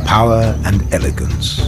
power and elegance.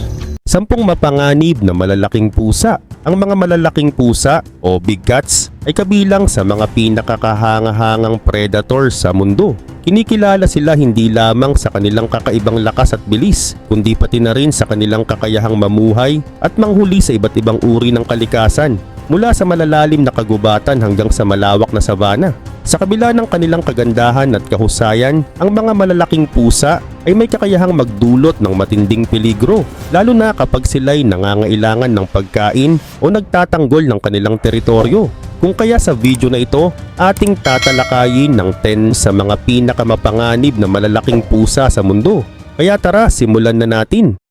10 mapanganib na malalaking pusa. Ang mga malalaking pusa o big cats ay kabilang sa mga pinakakahanga-hangang predator sa mundo. Kinikilala sila hindi lamang sa kanilang kakaibang lakas at bilis, kundi pati na rin sa kanilang kakayahang mamuhay at manghuli sa iba't ibang uri ng kalikasan, mula sa malalalim na kagubatan hanggang sa malawak na sabana. Sa kabila ng kanilang kagandahan at kahusayan, ang mga malalaking pusa ay may kakayahang magdulot ng matinding peligro, lalo na kapag sila'y nangangailangan ng pagkain o nagtatanggol ng kanilang teritoryo. Kung kaya sa video na ito, ating tatalakayin ng 10 sa mga pinakamapanganib na malalaking pusa sa mundo. Kaya tara, simulan na natin.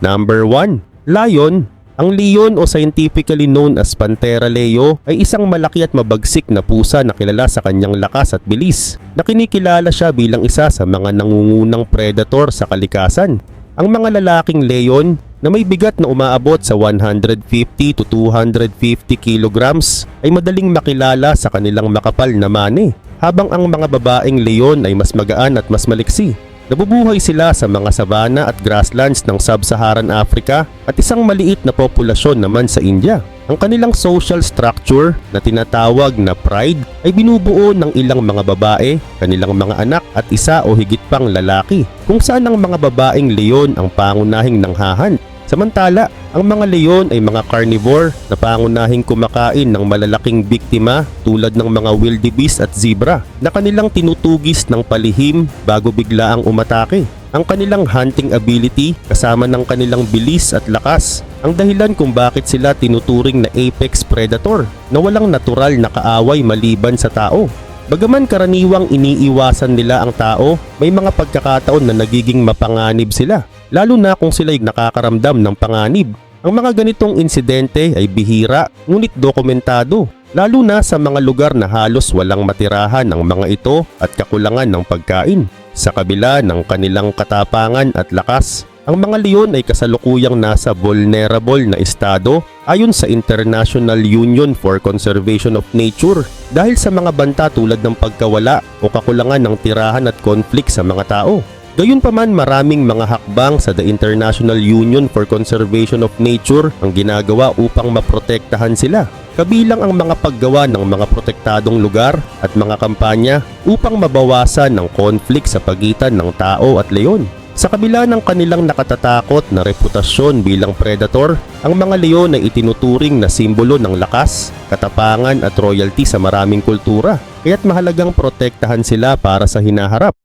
Number 1. Lion. Ang leon o scientifically known as Panthera leo ay isang malaki at mabagsik na pusa na kilala sa kanyang lakas at bilis, na kinikilala siya bilang isa sa mga nangungunang predator sa kalikasan. Ang mga lalaking leon na may bigat na umaabot sa 150 to 250 kilograms ay madaling makilala sa kanilang makapal na mane, habang ang mga babaeng leon ay mas magaan at mas maliksi. Nabubuhay sila sa mga sabana at grasslands ng Sub-Saharan Africa at isang maliit na populasyon naman sa India. Ang kanilang social structure na tinatawag na pride ay binubuo ng ilang mga babae, kanilang mga anak at isa o higit pang lalaki, kung saan ang mga babaeng leon ang pangunahing nanghahan. Samantala, ang mga leon ay mga carnivore na pangunahing kumakain ng malalaking biktima tulad ng mga wildebeest at zebra na kanilang tinutugis ng palihim bago biglaang umatake. Ang kanilang hunting ability kasama ng kanilang bilis at lakas ang dahilan kung bakit sila tinuturing na apex predator na walang natural na kaaway maliban sa tao. Bagaman karaniwang iniiwasan nila ang tao, may mga pagkakataon na nagiging mapanganib sila, lalo na kung sila'y nakakaramdam ng panganib. Ang mga ganitong insidente ay bihira ngunit dokumentado, lalo na sa mga lugar na halos walang matirahan ang mga ito at kakulangan ng pagkain. Sa kabila ng kanilang katapangan at lakas, ang mga leon ay kasalukuyang nasa vulnerable na estado ayon sa International Union for Conservation of Nature dahil sa mga banta tulad ng pagkawala o kakulangan ng tirahan at conflict sa mga tao. Gayunpaman, maraming mga hakbang sa The International Union for Conservation of Nature ang ginagawa upang maprotektahan sila. Kabilang ang mga paggawa ng mga protektadong lugar at mga kampanya upang mabawasan ng conflict sa pagitan ng tao at leon. Sa kabila ng kanilang nakatatakot na reputasyon bilang predator, ang mga leon ay itinuturing na simbolo ng lakas, katapangan at royalty sa maraming kultura, kaya't mahalagang protektahan sila para sa hinaharap.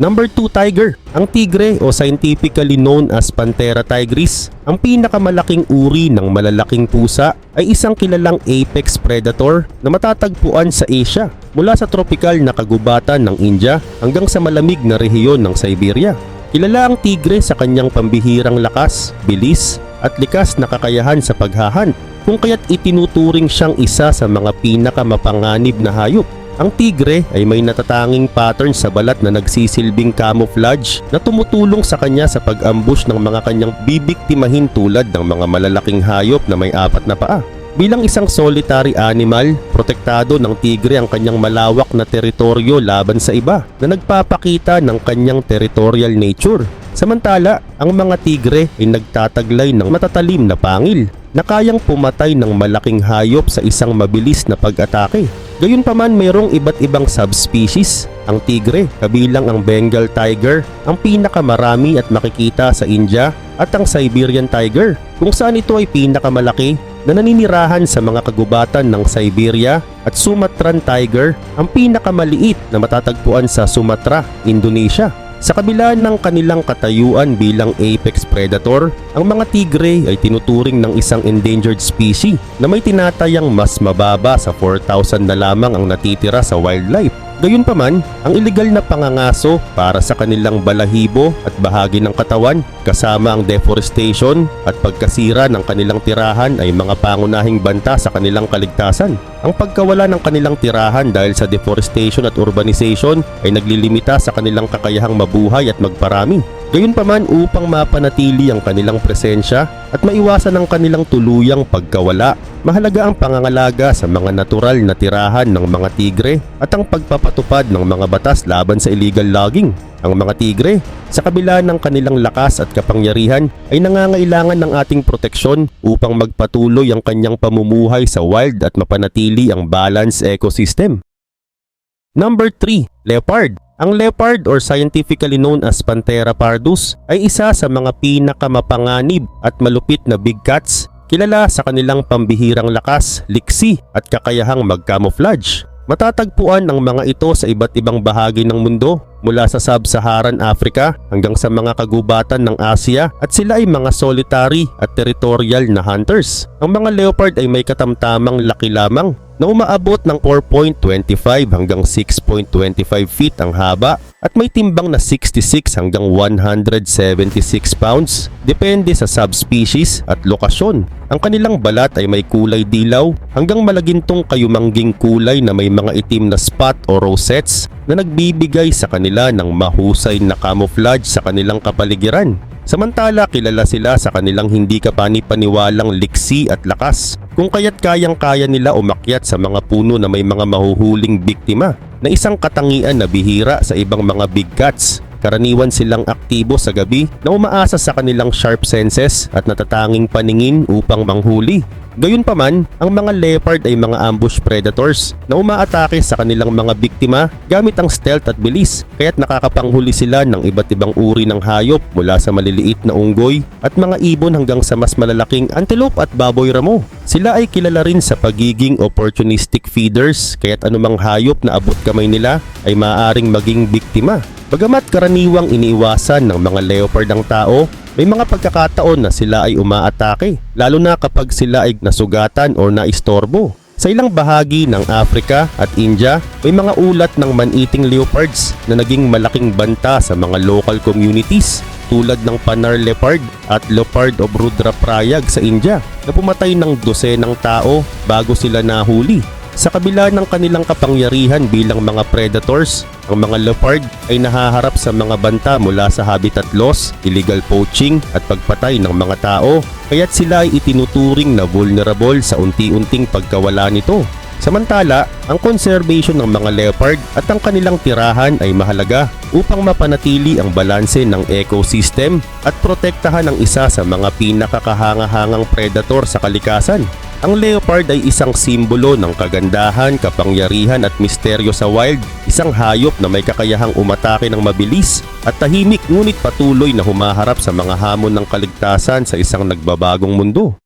Number 2, tiger. Ang tigre o scientifically known as Panthera tigris, ang pinakamalaking uri ng malalaking pusa, ay isang kilalang apex predator na matatagpuan sa Asia, mula sa tropikal na kagubatan ng India hanggang sa malamig na rehiyon ng Siberia. Kilala ang tigre sa kanyang pambihirang lakas, bilis at likas na kakayahan sa paghahunt, kung kaya't itinuturing siyang isa sa mga pinakamapanganib na hayop. Ang tigre ay may natatanging pattern sa balat na nagsisilbing camouflage na tumutulong sa kanya sa pag-ambush ng mga kanyang bibiktimahin tulad ng mga malalaking hayop na may 4 na paa. Bilang isang solitary animal, protektado ng tigre ang kanyang malawak na teritoryo laban sa iba na nagpapakita ng kanyang territorial nature. Samantala, ang mga tigre ay nagtataglay ng matatalim na pangil na kayang pumatay ng malaking hayop sa isang mabilis na pag-atake. Gayunpaman, mayroong iba't ibang subspecies. Ang tigre, kabilang ang Bengal tiger, ang pinakamarami at makikita sa India, at ang Siberian tiger, kung saan ito ay pinakamalaki na naninirahan sa mga kagubatan ng Siberia, at Sumatran tiger, ang pinakamaliit na matatagpuan sa Sumatra, Indonesia. Sa kabila ng kanilang katayuan bilang apex predator, ang mga tigre ay tinuturing ng isang endangered species na may tinatayang mas mababa sa 4,000 na lamang ang natitira sa wildlife. Gayunpaman, ang ilegal na pangangaso para sa kanilang balahibo at bahagi ng katawan, kasama ang deforestation at pagkasira ng kanilang tirahan, ay mga pangunahing banta sa kanilang kaligtasan. Ang pagkawala ng kanilang tirahan dahil sa deforestation at urbanization ay naglilimita sa kanilang kakayahang mabuhay at magparami. Gayunpaman, upang mapanatili ang kanilang presensya at maiwasan ang kanilang tuluyang pagkawala, mahalaga ang pangangalaga sa mga natural na tirahan ng mga tigre at ang pagpapatupad ng mga batas laban sa illegal logging. Ang mga tigre, sa kabila ng kanilang lakas at kapangyarihan, ay nangangailangan ng ating proteksyon upang magpatuloy ang kanyang pamumuhay sa wild at mapanatili ang balanced ecosystem. Number 3. Leopard. Ang leopard or scientifically known as Panthera pardus ay isa sa mga pinakamapanganib at malupit na big cats, kilala sa kanilang pambihirang lakas, liksi at kakayahang mag-camouflage. Matatagpuan ang mga ito sa iba't ibang bahagi ng mundo, mula sa Sub-Saharan Africa hanggang sa mga kagubatan ng Asia, at sila ay mga solitary at territorial na hunters. Ang mga leopard ay may katamtamang laki lamang na umaabot ng 4.25 hanggang 6.25 feet ang haba at may timbang na 66 hanggang 176 pounds depende sa subspecies at lokasyon. Ang kanilang balat ay may kulay dilaw hanggang malagintong kayumangging kulay na may mga itim na spot o rosettes na nagbibigay sa kanila ng mahusay na camouflage sa kanilang kapaligiran. Samantala, kilala sila sa kanilang hindi kapani-paniwalang liksi at lakas, kung kaya't kayang-kaya nila umakyat sa mga puno na may mga mahuhuling biktima, na isang katangian na bihira sa ibang mga big cats. Karaniwan silang aktibo sa gabi na umaasa sa kanilang sharp senses at natatanging paningin upang manghuli. Gayunpaman, ang mga leopard ay mga ambush predators na umaatake sa kanilang mga biktima gamit ang stealth at bilis, kaya't nakakapanghuli sila ng iba't ibang uri ng hayop mula sa maliliit na unggoy at mga ibon hanggang sa mas malalaking antelope at baboy ramo. Sila ay kilala rin sa pagiging opportunistic feeders, kaya't anumang hayop na abot kamay nila ay maaaring maging biktima. Bagamat karaniwang iniiwasan ng mga leopard ang tao, may mga pagkakataon na sila ay umaatake, lalo na kapag sila ay nasugatan o naistorbo. Sa ilang bahagi ng Africa at India, may mga ulat ng man-eating leopards na naging malaking banta sa mga local communities tulad ng Panar leopard at leopard of Rudraprayag sa India na pumatay ng dosenang tao bago sila nahuli. Sa kabila ng kanilang kapangyarihan bilang mga predators, ang mga leopard ay nahaharap sa mga banta mula sa habitat loss, illegal poaching at pagpatay ng mga tao, kaya't sila ay itinuturing na vulnerable sa unti-unting pagkawala nito. Samantala, ang conservation ng mga leopard at ang kanilang tirahan ay mahalaga upang mapanatili ang balanse ng ecosystem at protektahan ang isa sa mga pinakakahangahangang predator sa kalikasan. Ang leopard ay isang simbolo ng kagandahan, kapangyarihan at misteryo sa wild, isang hayop na may kakayahang umatake ng mabilis at tahimik ngunit patuloy na humaharap sa mga hamon ng kaligtasan sa isang nagbabagong mundo.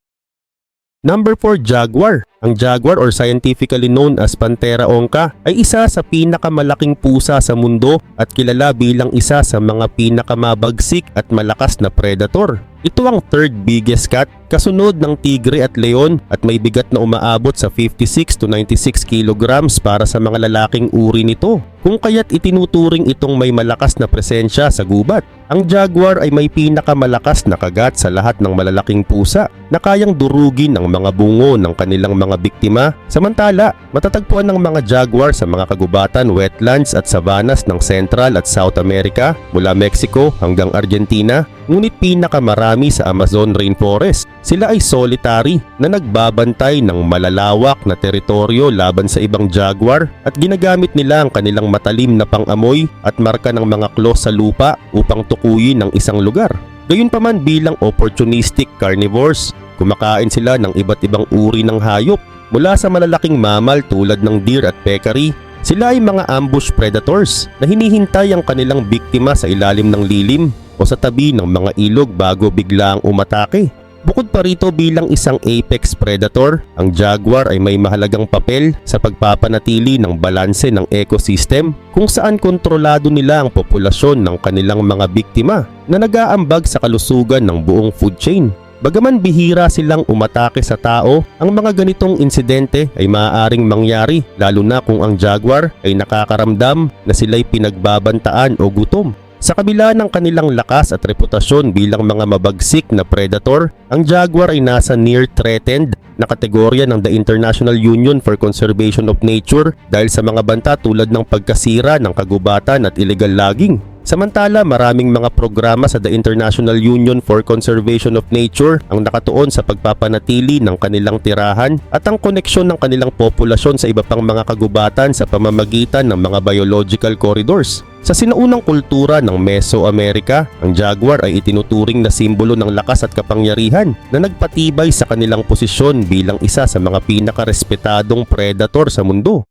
Number 4. Jaguar. Ang jaguar or scientifically known as Panthera onca ay isa sa pinakamalaking pusa sa mundo at kilala bilang isa sa mga pinakamabagsik at malakas na predator. Ito ang third biggest cat, kasunod ng tigre at leon, at may bigat na umaabot sa 56 to 96 kilograms para sa mga lalaking uri nito, kung kaya't itinuturing itong may malakas na presensya sa gubat. Ang jaguar ay may pinakamalakas na kagat sa lahat ng malalaking pusa na kayang durugin ang mga bungo ng kanilang mga biktima. Samantala, matatagpuan ng mga jaguar sa mga kagubatan, wetlands at savannas ng Central at South America mula Mexico hanggang Argentina, ngunit pinakamarami sa Amazon rainforest. Sila ay solitary na nagbabantay ng malalawak na teritoryo laban sa ibang jaguar at ginagamit nila ang kanilang matalim na pang-amoy at marka ng mga claws sa lupa upang tukuyin ang isang lugar. Gayunpaman, bilang opportunistic carnivores, kumakain sila ng iba't ibang uri ng hayop mula sa malalaking mammal tulad ng deer at peccary. Sila ay mga ambush predators na hinihintay ang kanilang biktima sa ilalim ng lilim o sa tabi ng mga ilog bago biglaang umatake. Bukod pa rito, bilang isang apex predator, ang jaguar ay may mahalagang papel sa pagpapanatili ng balanse ng ecosystem kung saan kontrolado nila ang populasyon ng kanilang mga biktima na nag-aambag sa kalusugan ng buong food chain. Bagaman bihira silang umatake sa tao, ang mga ganitong insidente ay maaaring mangyari lalo na kung ang jaguar ay nakakaramdam na sila'y pinagbabantaan o gutom. Sa kabila ng kanilang lakas at reputasyon bilang mga mabagsik na predator, ang jaguar ay nasa near threatened na kategorya ng the International Union for Conservation of Nature dahil sa mga banta tulad ng pagkasira ng kagubatan at illegal logging. Samantala, maraming mga programa sa the International Union for Conservation of Nature ang nakatuon sa pagpapanatili ng kanilang tirahan at ang koneksyon ng kanilang populasyon sa iba pang mga kagubatan sa pamamagitan ng mga biological corridors. Sa sinaunang kultura ng Mesoamerica, ang jaguar ay itinuturing na simbolo ng lakas at kapangyarihan na nagpatibay sa kanilang posisyon bilang isa sa mga pinakarespetadong predator sa mundo.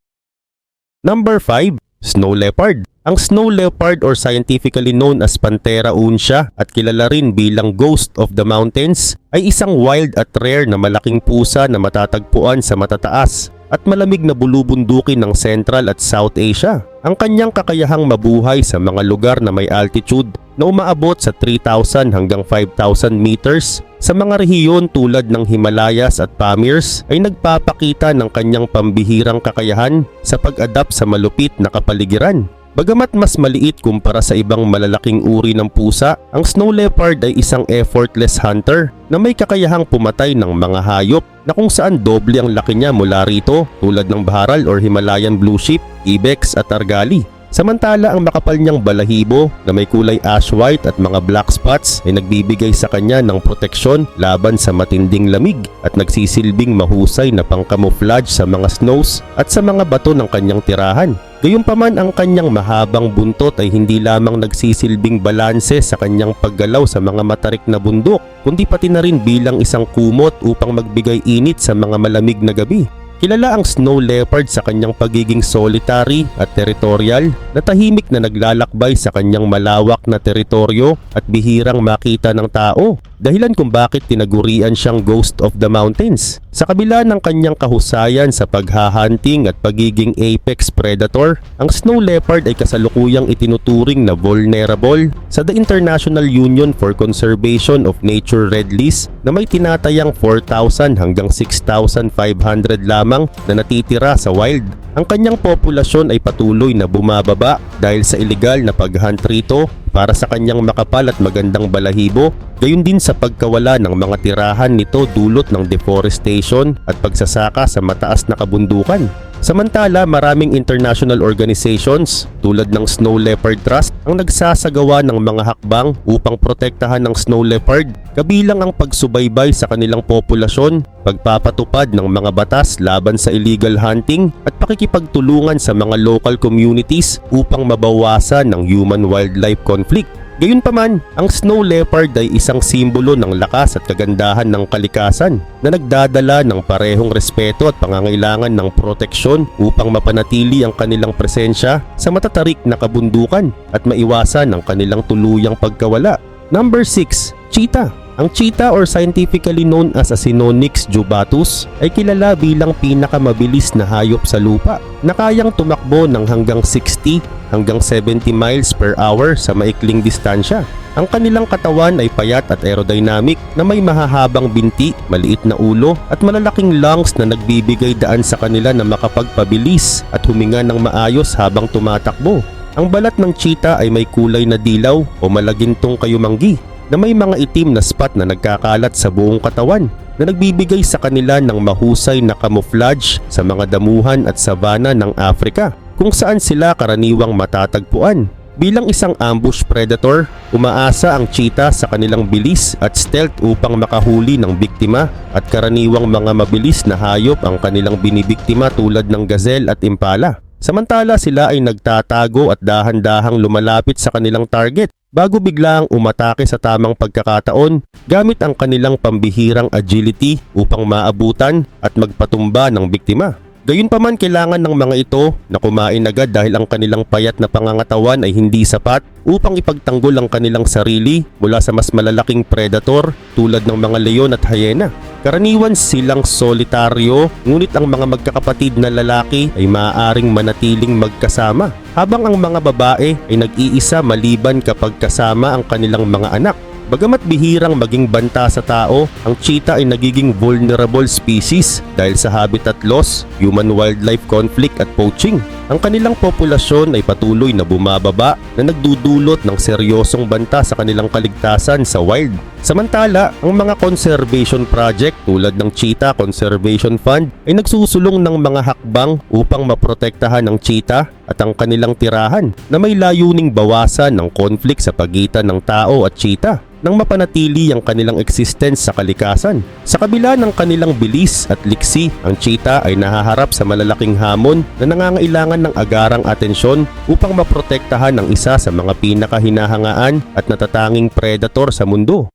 Number 5. Snow Leopard. Ang snow leopard or scientifically known as Panthera uncia at kilala rin bilang Ghost of the Mountains ay isang wild at rare na malaking pusa na matatagpuan sa matataas at malamig na bulubundukin ng Central at South Asia. Ang kanyang kakayahang mabuhay sa mga lugar na may altitude na umaabot sa 3,000 hanggang 5,000 meters sa mga rehiyon tulad ng Himalayas at Pamirs ay nagpapakita ng kanyang pambihirang kakayahan sa pag-adapt sa malupit na kapaligiran. Bagamat mas maliit kumpara sa ibang malalaking uri ng pusa, ang snow leopard ay isang effortless hunter na may kakayahang pumatay ng mga hayop na kung saan doble ang laki niya mula rito tulad ng Bharal or Himalayan blue sheep, ibex at argali. Samantala ang makapal niyang balahibo na may kulay ash white at mga black spots ay nagbibigay sa kanya ng proteksyon laban sa matinding lamig at nagsisilbing mahusay na pangcamouflage sa mga snows at sa mga bato ng kanyang tirahan. Gayunpaman ang kanyang mahabang buntot ay hindi lamang nagsisilbing balanse sa kanyang paggalaw sa mga matarik na bundok, kundi pati na rin bilang isang kumot upang magbigay init sa mga malamig na gabi. Kilala ang snow leopard sa kanyang pagiging solitary at territorial na tahimik na naglalakbay sa kanyang malawak na teritoryo at bihirang makita ng tao, dahilan kung bakit tinagurian siyang Ghost of the Mountains. Sa kabila ng kanyang kahusayan sa paghahunting at pagiging apex predator, ang snow leopard ay kasalukuyang itinuturing na vulnerable sa The International Union for Conservation of Nature Red List na may tinatayang 4,000 hanggang 6,500 lamang na natitira sa wild. Ang kanyang populasyon ay patuloy na bumababa dahil sa illegal na paghunt rito para sa kanyang makapal at magandang balahibo, gayon din sa pagkawala ng mga tirahan nito dulot ng deforestation at pagsasaka sa mataas na kabundukan. Samantala, maraming international organizations tulad ng Snow Leopard Trust ang nagsasagawa ng mga hakbang upang protektahan ng snow leopard, kabilang ang pagsubaybay sa kanilang populasyon, pagpapatupad ng mga batas laban sa illegal hunting at pakikipagtulungan sa mga local communities upang mabawasan ng human-wildlife conflict. Gayunpaman, ang snow leopard ay isang simbolo ng lakas at kagandahan ng kalikasan na nagdadala ng parehong respeto at pangangailangan ng proteksyon upang mapanatili ang kanilang presensya sa matatarik na kabundukan at maiwasan ang kanilang tuluyang pagkawala. Number 6. Cheetah. Ang cheetah or scientifically known as Acinonyx jubatus ay kilala bilang pinakamabilis na hayop sa lupa na kayang tumakbo ng hanggang 60 hanggang 70 miles per hour sa maikling distansya. Ang kanilang katawan ay payat at aerodynamic na may mahahabang binti, maliit na ulo at malalaking lungs na nagbibigay daan sa kanila na makapagpabilis at huminga ng maayos habang tumatakbo. Ang balat ng cheetah ay may kulay na dilaw o malagintong kayumanggi na may mga itim na spot na nagkakalat sa buong katawan na nagbibigay sa kanila ng mahusay na camouflage sa mga damuhan at savanna ng Africa kung saan sila karaniwang matatagpuan. Bilang isang ambush predator, umaasa ang cheetah sa kanilang bilis at stealth upang makahuli ng biktima at karaniwang mga mabilis na hayop ang kanilang binibiktima tulad ng gazelle at impala. Samantala sila ay nagtatago at dahan-dahang lumalapit sa kanilang target bago biglang umatake sa tamang pagkakataon gamit ang kanilang pambihirang agility upang maabutan at magpatumba ng biktima. Gayunpaman, kailangan ng mga ito na kumain agad dahil ang kanilang payat na pangangatawan ay hindi sapat upang ipagtanggol ang kanilang sarili mula sa mas malalaking predator tulad ng mga leon at hyena. Karaniwan silang solitaryo, ngunit ang mga magkakapatid na lalaki ay maaaring manatiling magkasama, habang ang mga babae ay nag-iisa maliban kapag kasama ang kanilang mga anak. Bagamat bihirang maging banta sa tao, ang cheetah ay nagiging vulnerable species dahil sa habitat loss, human-wildlife conflict at poaching. Ang kanilang populasyon ay patuloy na bumababa na nagdudulot ng seryosong banta sa kanilang kaligtasan sa wild. Samantala, ang mga conservation project tulad ng Cheetah Conservation Fund ay nagsusulong ng mga hakbang upang maprotektahan ang cheetah at ang kanilang tirahan na may layuning bawasan ng conflict sa pagitan ng tao at cheetah nang mapanatili ang kanilang existence sa kalikasan. Sa kabila ng kanilang bilis at liksi, ang cheetah ay nahaharap sa malalaking hamon na nangangailangan kailangan ng agarang atensyon upang maprotektahan ang isa sa mga pinakahinahangaan at natatanging predator sa mundo.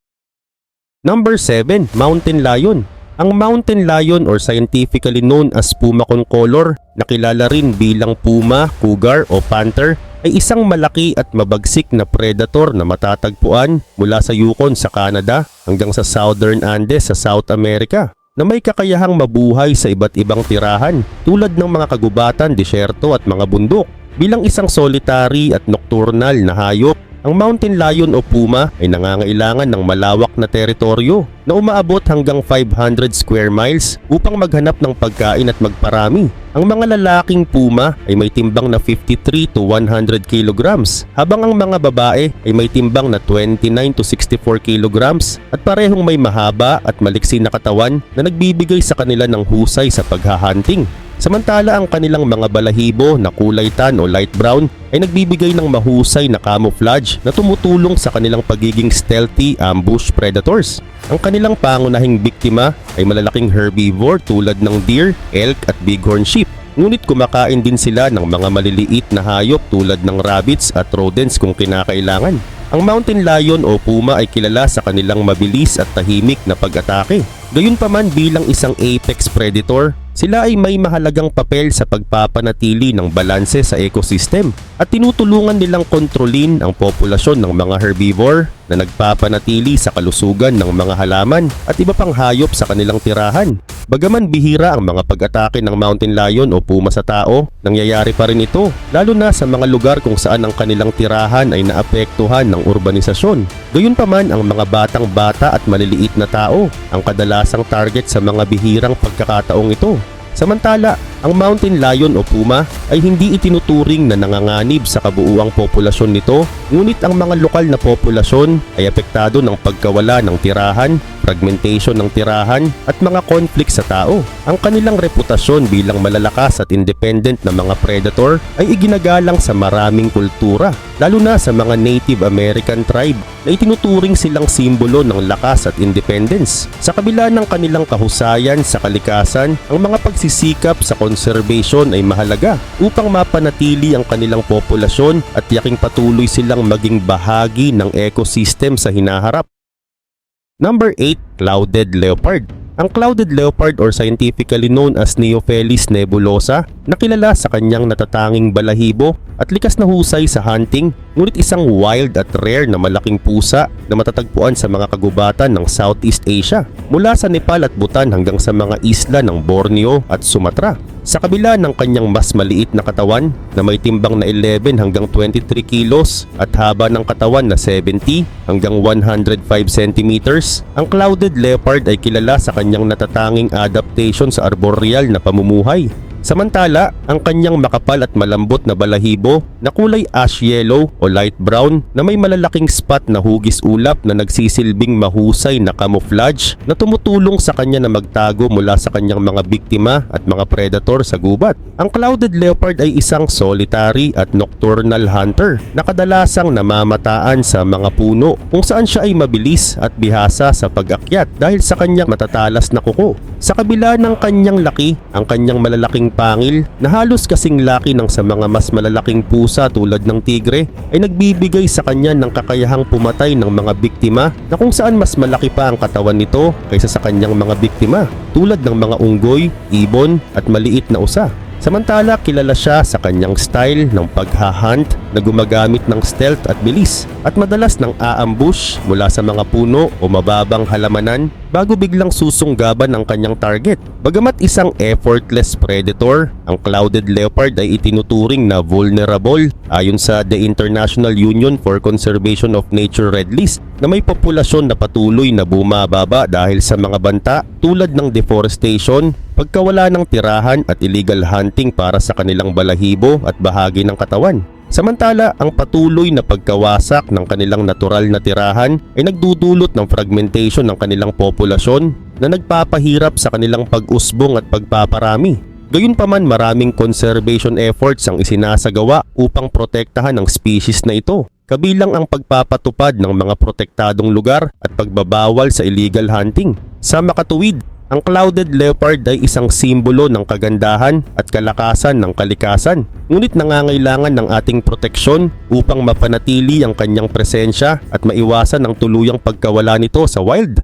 Number 7. Mountain Lion. Ang mountain lion or scientifically known as puma concolor, na kilala rin bilang puma, cougar o panther, ay isang malaki at mabagsik na predator na matatagpuan mula sa Yukon sa Canada hanggang sa Southern Andes sa South America, na may kakayahang mabuhay sa iba't ibang tirahan tulad ng mga kagubatan, disyerto at mga bundok. Bilang isang solitary at nocturnal na hayop, ang mountain lion o puma ay nangangailangan ng malawak na teritoryo na umaabot hanggang 500 square miles upang maghanap ng pagkain at magparami. Ang mga lalaking puma ay may timbang na 53 to 100 kilograms, habang ang mga babae ay may timbang na 29 to 64 kilograms at parehong may mahaba at maliksi na katawan na nagbibigay sa kanila ng husay sa paghahunting. Samantala ang kanilang mga balahibo na kulay tan o light brown ay nagbibigay ng mahusay na camouflage na tumutulong sa kanilang pagiging stealthy ambush predators. Ang kanilang pangunahing biktima ay malalaking herbivore tulad ng deer, elk at bighorn sheep. Ngunit kumakain din sila ng mga maliliit na hayop tulad ng rabbits at rodents kung kinakailangan. Ang mountain lion o puma ay kilala sa kanilang mabilis at tahimik na pag-atake. Gayunpaman, bilang isang apex predator, sila ay may mahalagang papel sa pagpapanatili ng balanse sa ecosystem at tinutulungan nilang kontrolin ang populasyon ng mga herbivore na nagpapanatili sa kalusugan ng mga halaman at iba pang hayop sa kanilang tirahan. Bagaman bihira ang mga pag-atake ng mountain lion o puma sa tao, nangyayari pa rin ito, lalo na sa mga lugar kung saan ang kanilang tirahan ay naapektuhan ng urbanisasyon. Gayunpaman, ang mga batang-bata at maliliit na tao ang kadalasang target sa mga bihirang pagkakataong ito. Samantala, ang mountain lion o puma ay hindi itinuturing na nanganganib sa kabuuang populasyon nito, ngunit ang mga lokal na populasyon ay apektado ng pagkawala ng tirahan, fragmentation ng tirahan at mga conflict sa tao. Ang kanilang reputasyon bilang malalakas at independent na mga predator ay iginagalang sa maraming kultura, lalo na sa mga Native American tribe na itinuturing silang simbolo ng lakas at independence. Sa kabila ng kanilang kahusayan sa kalikasan, ang mga pagsisikap sa conservation ay mahalaga upang mapanatili ang kanilang populasyon at tiyaking patuloy silang maging bahagi ng ecosystem sa hinaharap. Number 8. Clouded leopard. Ang clouded leopard or scientifically known as Neophelis nebulosa, nakilala sa kanyang natatanging balahibo at likas na husay sa hunting, ngunit isang wild at rare na malaking pusa na matatagpuan sa mga kagubatan ng Southeast Asia, mula sa Nepal at Bhutan hanggang sa mga isla ng Borneo at Sumatra. Sa kabila ng kanyang mas maliit na katawan na may timbang na 11 hanggang 23 kilos at haba ng katawan na 70 hanggang 105 centimeters, ang clouded leopard ay kilala sa kanyang natatanging adaptation sa arboreal na pamumuhay. Samantala, ang kanyang makapal at malambot na balahibo na kulay ash yellow o light brown na may malalaking spot na hugis ulap na nagsisilbing mahusay na camouflage na tumutulong sa kanya na magtago mula sa kanyang mga biktima at mga predator sa gubat. Ang clouded leopard ay isang solitary at nocturnal hunter na kadalasang namamataan sa mga puno kung saan siya ay mabilis at bihasa sa pag-akyat dahil sa kanyang matatalas na kuko. Sa kabila ng kanyang laki, ang kanyang malalaking pangil na halos kasing laki ng sa mga mas malalaking pusa tulad ng tigre ay nagbibigay sa kanya ng kakayahang pumatay ng mga biktima na kung saan mas malaki pa ang katawan nito kaysa sa kanyang mga biktima tulad ng mga unggoy, ibon at maliit na usa. Samantala, kilala siya sa kanyang style ng paghahunt na gumagamit ng stealth at bilis at madalas ng aambush mula sa mga puno o mababang halamanan bago biglang susunggaban ang kanyang target. Bagamat isang effortless predator, ang clouded leopard ay itinuturing na vulnerable ayon sa The International Union for Conservation of Nature Red List na may populasyon na patuloy na bumababa dahil sa mga banta tulad ng deforestation, pagkawala ng tirahan at illegal hunting para sa kanilang balahibo at bahagi ng katawan. Samantala, ang patuloy na pagkawasak ng kanilang natural na tirahan ay nagdudulot ng fragmentation ng kanilang populasyon na nagpapahirap sa kanilang pag-usbong at pagpaparami. Gayunpaman, maraming conservation efforts ang isinasagawa upang protektahan ang species na ito, kabilang ang pagpapatupad ng mga protektadong lugar at pagbabawal sa illegal hunting. Sa makatuwid, Ang clouded leopard ay isang simbolo ng kagandahan at kalakasan ng kalikasan, ngunit nangangailangan ng ating proteksyon upang mapanatili ang kanyang presensya at maiwasan ang tuluyang pagkawala nito sa wild.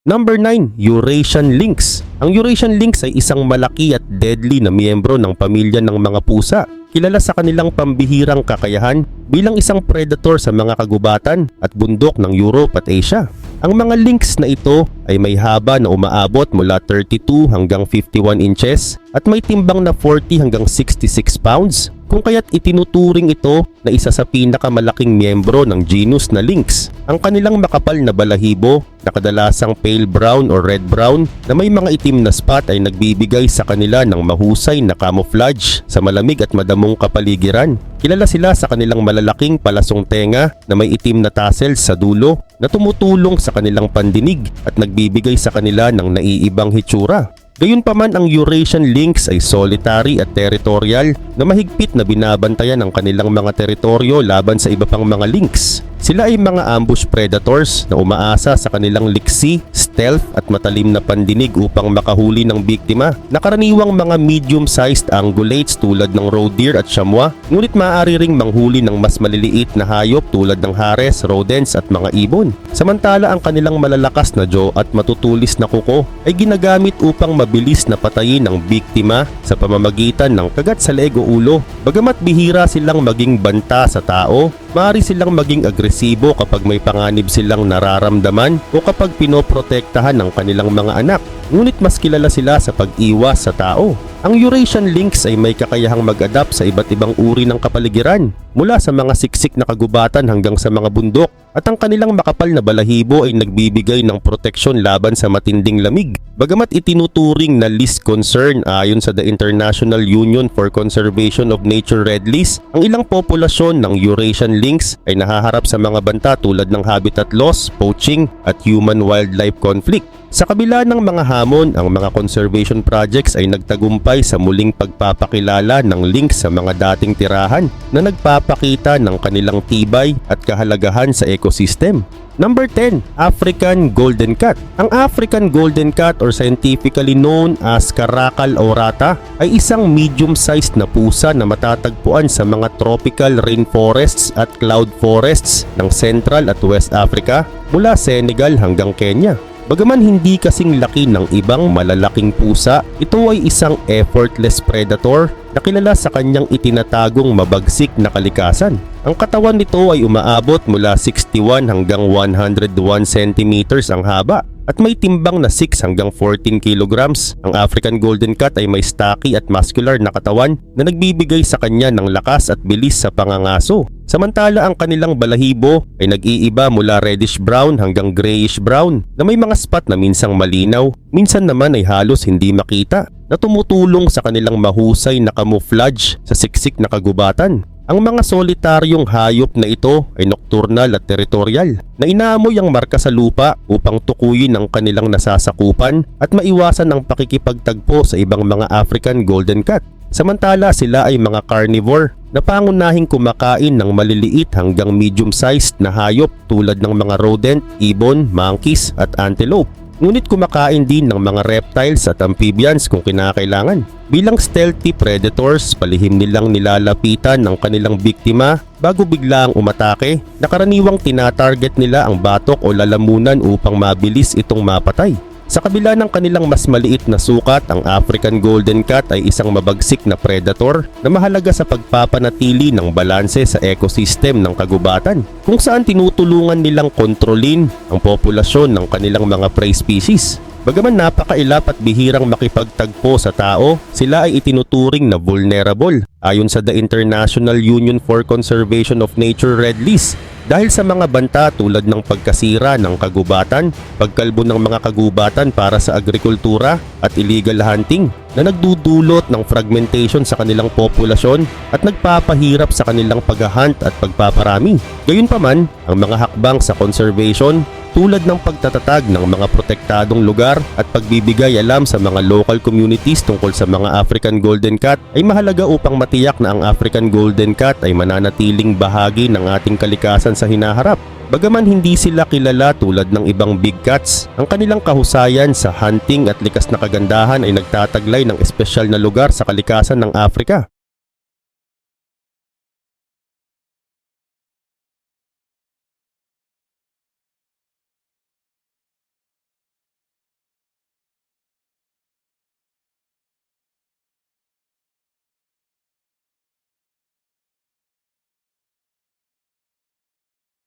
Number 9, Eurasian Lynx. Ang Eurasian Lynx ay isang malaki at deadly na miyembro ng pamilya ng mga pusa. Kilala sa kanilang pambihirang kakayahan bilang isang predator sa mga kagubatan at bundok ng Europe at Asia. Ang mga lynx na ito ay may haba na umaabot mula 32 hanggang 51 inches at may timbang na 40 hanggang 66 pounds, kung kaya't itinuturing ito na isa sa pinakamalaking miyembro ng genus na lynx. Ang kanilang makapal na balahibo na kadalasang pale brown o red brown na may mga itim na spot ay nagbibigay sa kanila ng mahusay na camouflage sa malamig at madamong kapaligiran. Kilala sila sa kanilang malalaking palasong tenga na may itim na tassels sa dulo na tumutulong sa kanilang pandinig at nagbibigay sa kanila ng naiibang hitsura. Gayunpaman, ang Eurasian Lynx ay solitary at territorial na mahigpit na binabantayan ang kanilang mga teritoryo laban sa iba pang mga lynx. Sila ay mga ambush predators na umaasa sa kanilang liksi, stealth at matalim na pandinig upang makahuli ng biktima na karaniwang mga medium-sized ungulates tulad ng roe deer at chamois, ngunit maaari ring manghuli ng mas maliliit na hayop tulad ng hares, rodents at mga ibon. Samantala, ang kanilang malalakas na jaw at matutulis na kuko ay ginagamit upang mabilis na patayin ang biktima sa pamamagitan ng kagat sa leeg o ulo. Bagamat bihira silang maging banta sa tao, maaari silang maging agresibo kapag may panganib silang nararamdaman o kapag pinoprotektahan ng kanilang mga anak. Ngunit mas kilala sila sa pag-iwas sa tao. Ang Eurasian Lynx ay may kakayahang mag-adapt sa iba't ibang uri ng kapaligiran, mula sa mga siksik na kagubatan hanggang sa mga bundok, at ang kanilang makapal na balahibo ay nagbibigay ng proteksyon laban sa matinding lamig. Bagamat itinuturing na least concern ayon sa the International Union for Conservation of Nature Red List, ang ilang populasyon ng Eurasian Lynx ay nahaharap sa mga banta tulad ng habitat loss, poaching at human-wildlife conflict. Sa kabila ng mga hamon, ang mga conservation projects ay nagtagumpay sa muling pagpapakilala ng lynx sa mga dating tirahan na nagpapakita ng kanilang tibay at kahalagahan sa ecosystem. Number 10, African Golden Cat. Ang African Golden Cat, or scientifically known as Caracal aurata, ay isang medium-sized na pusa na matatagpuan sa mga tropical rainforests at cloud forests ng Central at West Africa mula Senegal hanggang Kenya. Bagaman hindi kasing laki ng ibang malalaking pusa, ito ay isang effortless predator na kilala sa kanyang itinatagong mabagsik na kalikasan. Ang katawan nito ay umaabot mula 61 hanggang 101 centimeters ang haba at may timbang na 6 hanggang 14 kilograms. Ang African Golden Cat ay may stocky at muscular na katawan na nagbibigay sa kanya ng lakas at bilis sa pangangaso. Samantala, ang kanilang balahibo ay nag-iiba mula reddish brown hanggang grayish brown na may mga spot na minsang malinaw, minsan naman ay halos hindi makita, na tumutulong sa kanilang mahusay na camouflage sa siksik na kagubatan. Ang mga solitaryong hayop na ito ay nocturnal at territorial na inaamoy ang marka sa lupa upang tukuyin ang kanilang nasasakupan at maiwasan ang pakikipagtagpo sa ibang mga African Golden Cat. Samantala, sila ay mga carnivore na pangunahing kumakain ng maliliit hanggang medium-sized na hayop tulad ng mga rodent, ibon, monkeys at antelope. Ngunit kumakain din ng mga reptiles at amphibians kung kinakailangan. Bilang stealthy predators, palihim nilang nilalapitan ng kanilang biktima bago biglaang umatake, na karaniwang tinatarget nila ang batok o lalamunan upang mabilis itong mapatay. Sa kabila ng kanilang mas maliit na sukat, ang African Golden Cat ay isang mabagsik na predator na mahalaga sa pagpapanatili ng balanse sa ecosystem ng kagubatan, kung saan tinutulungan nilang kontrolin ang populasyon ng kanilang mga prey species. Bagaman napakailap at bihirang makipagtagpo sa tao, sila ay itinuturing na vulnerable ayon sa the International Union for Conservation of Nature Red List dahil sa mga banta tulad ng pagkasira ng kagubatan, pagkalbo ng mga kagubatan para sa agrikultura at illegal hunting na nagdudulot ng fragmentation sa kanilang populasyon at nagpapahirap sa kanilang paghahunt at pagpaparami. Gayunpaman, ang mga hakbang sa conservation tulad ng pagtatatag ng mga protektadong lugar at pagbibigay alam sa mga local communities tungkol sa mga African Golden Cat ay mahalaga upang matiyak na ang African Golden Cat ay mananatiling bahagi ng ating kalikasan sa hinaharap. Bagaman hindi sila kilala tulad ng ibang big cats, ang kanilang kahusayan sa hunting at likas na kagandahan ay nagtataglay ng espesyal na lugar sa kalikasan ng Africa.